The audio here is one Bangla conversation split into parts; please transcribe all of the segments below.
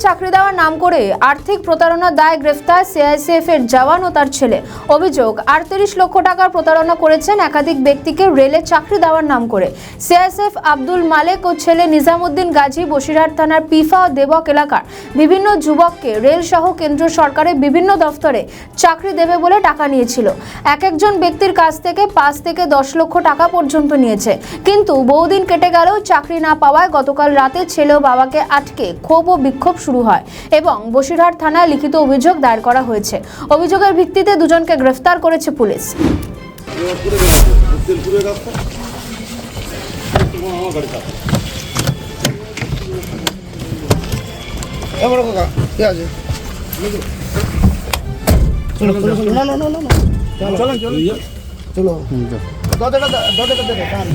চাকরি দেওয়ার নাম করে আর্থিক প্রতারণার দায়ে গ্রেফতার সিআইএসএফ এর জওয়ান ও তার ছেলে। অভিযোগ 38 লক্ষ টাকার প্রতারণা করেছেন একাধিক ব্যক্তিকে রেলে চাকরি দেওয়ার নাম করে। সিআইএসএফ আব্দুল মালেক ও ছেলে নিজামুদ্দিন গাজী বসিরহাট থানার পিফা ও দেবক এলাকার বিভিন্ন যুবককে রেল সহ কেন্দ্র সরকারের বিভিন্ন দফতরে চাকরি দেবে বলে টাকা নিয়েছিল। একজন ব্যক্তির কাছ থেকে 5 থেকে 10 লক্ষ টাকা পর্যন্ত নিয়েছে, কিন্তু বহুদিন কেটে গেলেও চাকরি না পাওয়ায় গতকাল রাতে ছেলে ও বাবাকে আটকে ক্ষোভ ও বিক্ষোভ শুরু হয় এবং বসিরহাট থানায় লিখিত অভিযোগ দায়ের করা হয়েছে। অভিযোগের ভিত্তিতে দুজনকে গ্রেফতার করেছে পুলিশ।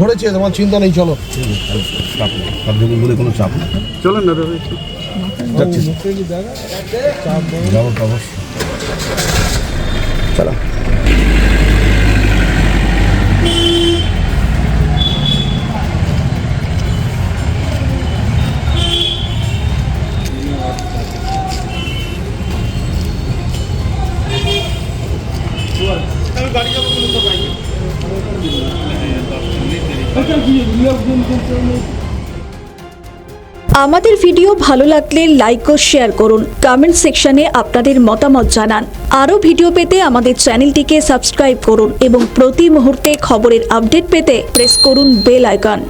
ধরেছে তোমার চিন্তা নেই, চলো বলে কোনো চাপ নেই, চলেন না যাচ্ছি যাবো চলো। আমাদের ভিডিও ভালো লাগলে লাইক ও শেয়ার করুন, কমেন্ট সেকশনে আপনাদের মতামত জানান। আরও ভিডিও পেতে আমাদের চ্যানেলটিকে সাবস্ক্রাইব করুন এবং প্রতি মুহূর্তে খবরের আপডেট পেতে প্রেস করুন বেল আইকন।